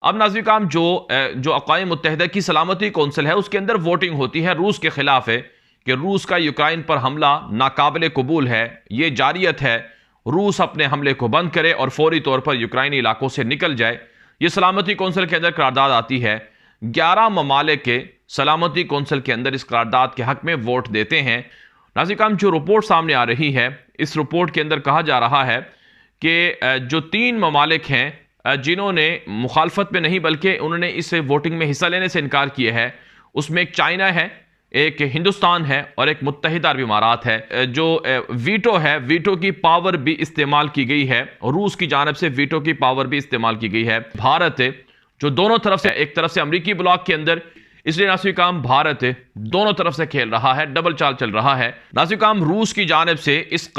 اب ناظرین کرام جو اقوام متحدہ کی سلامتی کونسل ہے اس کے اندر ووٹنگ ہوتی ہے روس کے خلاف ہے کہ روس کا یوکرائن پر حملہ ناقابل قبول ہے، یہ جاریت ہے، روس اپنے حملے کو بند کرے اور فوری طور پر یوکرائنی علاقوں سے نکل جائے۔ یہ سلامتی کونسل کے اندر قرارداد آتی ہے، 11 ممالک کے سلامتی کونسل کے اندر اس قرارداد کے حق میں ووٹ دیتے ہیں۔ ناظرین کرام جو رپورٹ سامنے آ رہی ہے، اس رپورٹ کے اندر کہا جا رہا ہے کہ جو 3 ممالک ہیں جنہوں نے مخالفت میں نہیں بلکہ انہوں نے اس ووٹنگ میں حصہ لینے سے انکار کیا ہے، اس میں ایک چائنا ہے، ایک ہندوستان ہے اور ایک متحدہ عرب امارات ہے۔ جو ویٹو ہے، ویٹو کی پاور بھی استعمال کی گئی ہے، روس کی جانب سے ویٹو کی پاور بھی استعمال کی گئی ہے۔ بھارت ہے جو دونوں طرف سے، ایک طرف سے امریکی بلاک کے اندر، اس لیے ناظرین کرام بھارت دونوں طرف سے کھیل رہا ہے، ڈبل چال چل رہا ہے۔ ناظرین کرام روس کی جانب سے اس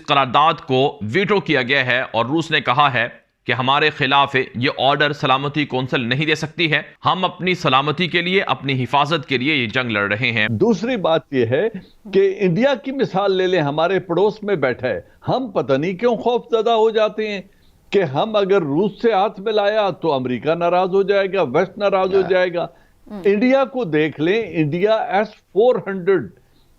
قرارداد کو ویٹو کیا گیا ہے اور روس نے کہا ہے کہ ہمارے خلاف یہ آرڈر سلامتی کونسل نہیں دے سکتی ہے، ہم اپنی سلامتی کے لیے، اپنی حفاظت کے لیے یہ جنگ لڑ رہے ہیں۔ دوسری بات یہ ہے کہ انڈیا کی مثال لے لیں، ہمارے پڑوس میں بیٹھا ہے، ہم پتہ نہیں کیوں خوف زدہ ہو جاتے ہیں کہ ہم اگر روس سے ہاتھ ملایا تو امریکہ ناراض ہو جائے گا، ویسٹ ناراض ہو جائے گا۔ انڈیا کو دیکھ لیں، India S-400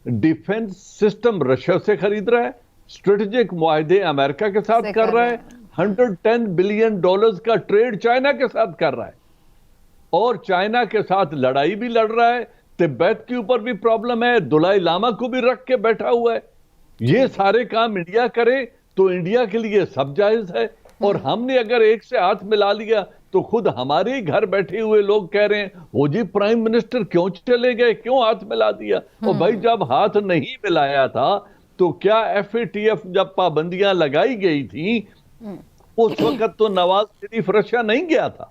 defence system Russia سے خرید رہا ہے، اسٹریٹجک معاہدے امریکہ کے ساتھ کر رہا ہے، $110 بلین کا ٹریڈ چائنا کے ساتھ کر رہا ہے، اور چائنا کے ساتھ لڑائی بھی لڑ رہا ہے، تبت کے اوپر بھی پرابلم ہے، دلائی لاما کو بھی رکھ کے بیٹھا ہوا ہے۔ یہ سارے کام انڈیا کرے تو انڈیا کے لیے سب جائز ہے، اور ہم نے اگر ایک سے ہاتھ ملا لیا تو خود ہمارے ہی گھر بیٹھے ہوئے لوگ کہہ رہے ہیں وہ جی پرائم منسٹر کیوں چلے گئے، کیوں ہاتھ ملا دیا؟ اور بھائی جب ہاتھ نہیں ملایا تھا تو کیا FATF جب پابندیاں لگائی گئی تھی اس وقت تو نواز شریف رشیا نہیں گیا تھا؟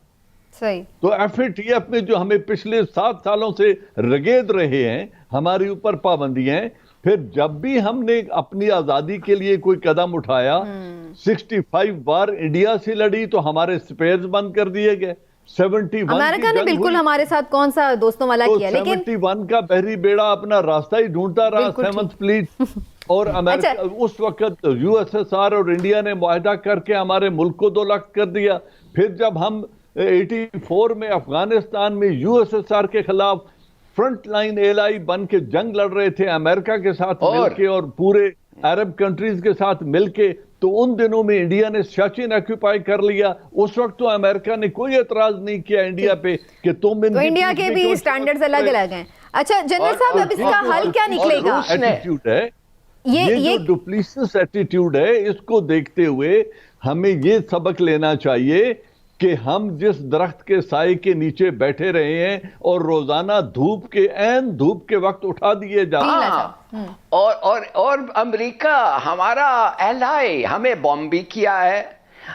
صحیح۔ تو FATF میں جو ہمیں پچھلے 7 سالوں سے رگید رہے ہیں، ہمارے اوپر پابندیاں ہیں، پھر جب بھی ہم نے اپنی آزادی کے لیے کوئی قدم اٹھایا، 65 بار انڈیا سے لڑی تو ہمارے سپیئرز بند کر دیے گئے۔ 71 امریکہ نے بالکل ہمارے ساتھ کون سا دوستوں والا کیا، لیکن 71 کا بحری بیڑا اپنا راستہ ہی ڈھونڈتا رہا، 7th فلیٹ، اور امریکہ اس وقت USSR اور انڈیا نے معاہدہ کر کے ہمارے ملک کو 2 لاکھ کر دیا۔ پھر جب ہم 84 میں افغانستان میں USSR کے خلاف فرنٹ لائن ایلائی بن کے جنگ لڑ رہے تھے امریکہ کے ساتھ مل کے اور پورے عرب کنٹریز کے ساتھ مل کے، تو ان دنوں میں انڈیا نے سیاچن ایکوپائی کر لیا۔ اس وقت تو امریکہ نے کوئی اعتراض نہیں کیا انڈیا پہ کہ تم تو انڈیا کے بھی سٹینڈرڈز الگ الگ ہیں۔ اچھا جنرل صاحب، اب اس کا حل کیا نکلے گا؟ ایٹیٹیوڈ ہے، یہ جو ڈپلیسس ایٹیٹیوڈ ہے، اس کو دیکھتے ہوئے ہمیں یہ سبق لینا چاہیے کہ ہم جس درخت کے سائے کے نیچے بیٹھے رہے ہیں اور روزانہ دھوپ کے وقت اٹھا دیے جاتے ہیں، اور امریکہ ہمارا ایلائی، ہمیں بوم بھی کیا ہے،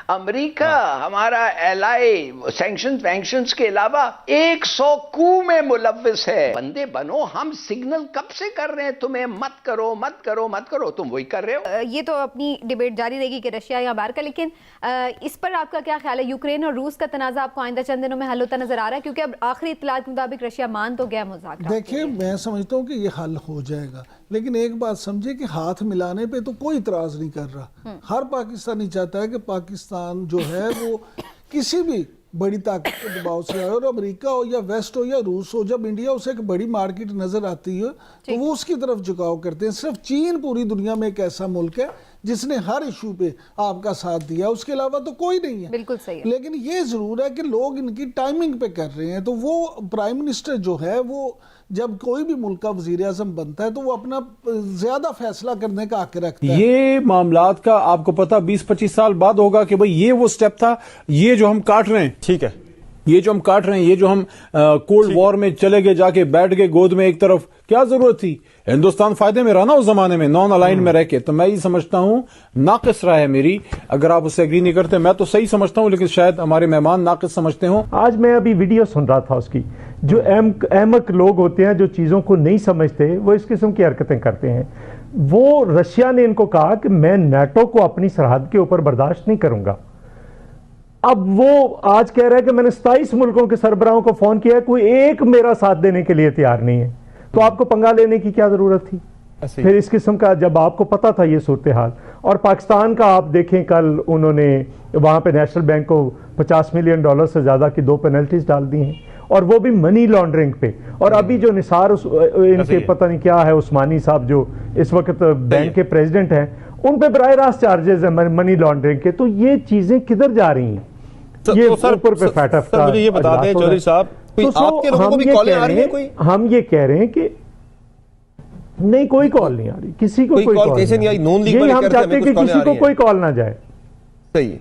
امریکہ ہمارا ایلائی سینکشنز کے علاوہ 100 کو میں ملوث ہے۔ بندے بنو، ہم سگنل کب سے کر رہے ہیں تمہیں مت کرو مت کرو مت کرو، تم وہی کر رہے ہو۔ یہ تو اپنی ڈیبیٹ جاری رہے گی کہ رشیا یا باہر کا، لیکن اس پر آپ کا کیا خیال ہے؟ یوکرین اور روس کا تنازع آپ کو آئندہ چند دنوں میں حل ہوتا نظر آ رہا ہے؟ کیونکہ اب آخری اطلاعات کے مطابق رشیا مان تو گیا مذاکرات۔ دیکھیں میں سمجھتا ہوں کہ یہ حل ہو جائے گا، لیکن ایک بات سمجھے کہ ہاتھ ملانے پہ تو کوئی اعتراض نہیں کر رہا۔ ہر پاکستانی چاہتا ہے کہ پاکستان جو ہے وہ کسی بھی بڑی طاقت کے دباؤ سے آئے، اور امریکہ ہو یا ویسٹ ہو یا روس ہو، جب انڈیا اسے ایک بڑی مارکیٹ نظر آتی ہے تو وہ اس کی طرف جھکاؤ کرتے ہیں۔ صرف چین پوری دنیا میں ایک ایسا ملک ہے جس نے ہر ایشو پہ آپ کا ساتھ دیا، اس کے علاوہ تو کوئی نہیں ہے۔ بالکل صحیح ہے، لیکن یہ ضرور ہے کہ لوگ ان کی ٹائمنگ پہ کر رہے ہیں، تو وہ پرائم منسٹر جو ہے وہ جب کوئی بھی ملک کا وزیر اعظم بنتا ہے تو وہ اپنا زیادہ فیصلہ کرنے کا حق رکھتا ہے۔ یہ معاملات کا آپ کو پتا 20-25 سال بعد ہوگا کہ بھئی یہ وہ سٹیپ تھا، یہ جو ہم کاٹ رہے ہیں، ٹھیک ہے، یہ جو ہم کاٹ رہے ہیں، یہ جو ہم کولڈ وار میں چلے گئے، جا کے بیٹھ گئے گود میں ایک طرف، کیا ضرورت تھی؟ ہندوستان فائدے میں رہا نا اس زمانے میں، نان الائن میں رہ کے۔ تو میں یہ سمجھتا ہوں ناقص رائے ہے میری، اگر آپ اس سے اگری نہیں کرتے، میں تو صحیح سمجھتا ہوں، لیکن شاید ہمارے مہمان ناقص سمجھتے ہوں۔ آج میں ابھی ویڈیو سن رہا تھا اس کی، جو احمق لوگ ہوتے ہیں جو چیزوں کو نہیں سمجھتے وہ اس قسم کی حرکتیں کرتے ہیں۔ وہ رشیا نے ان کو کہا کہ میں نیٹو کو اپنی سرحد کے اوپر برداشت نہیں کروں گا۔ اب وہ آج کہہ رہا ہے کہ میں نے 27 ملکوں کے سربراہوں کو فون کیا ہے، کوئی ایک میرا ساتھ دینے کے لیے تیار نہیں ہے، تو آپ کو پنگا لینے کی کیا ضرورت تھی؟ پھر اس قسم کا جب آپ کو پتا تھا یہ صورتحال، اور پاکستان کا آپ دیکھیں کل انہوں نے وہاں پہ نیشنل بینک کو $50 ملین سے زیادہ کی 2 پینلٹیز ڈال دی ہیں، اور وہ بھی منی لانڈرنگ پہ. اور ابھی جو نثار ان کے پتہ نہیں کیا ہے عثمانی صاحب جو اس وقت بینک کے پریزیڈنٹ ہیں، ان پہ براہ راست چارجز ہیں منی لانڈرنگ کے. تو یہ چیزیں کدھر جا رہی ہیں؟ یہ اوپر پہ فیٹف کا. مجھے یہ بتا دیں چودھری صاحب، آپ کے لوگوں کو بھی کالیں آ رہی ہیں کوئی؟ ہم یہ کہہ رہے ہیں کہ نہیں، کوئی کال نہیں آ رہی کسی کو، کوئی کال کیسے نہیں آئی؟ نون لیگ یہ والے ہم کہتے ہیں چاہتے ہیں کہ کسی کو کوئی کال نہ جائے. صحیح.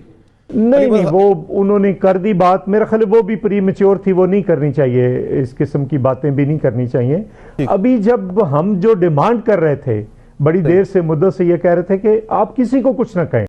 نہیں وہ انہوں نے کر دی بات، میرا خیال وہ بھی پری میچور تھی، وہ نہیں کرنی چاہیے، اس قسم کی باتیں بھی نہیں کرنی چاہیے. ابھی جب ہم جو ڈیمانڈ کر رہے تھے بڑی دیر سے، مدت سے یہ کہہ رہے تھے کہ آپ کسی کو کچھ نہ کہیں.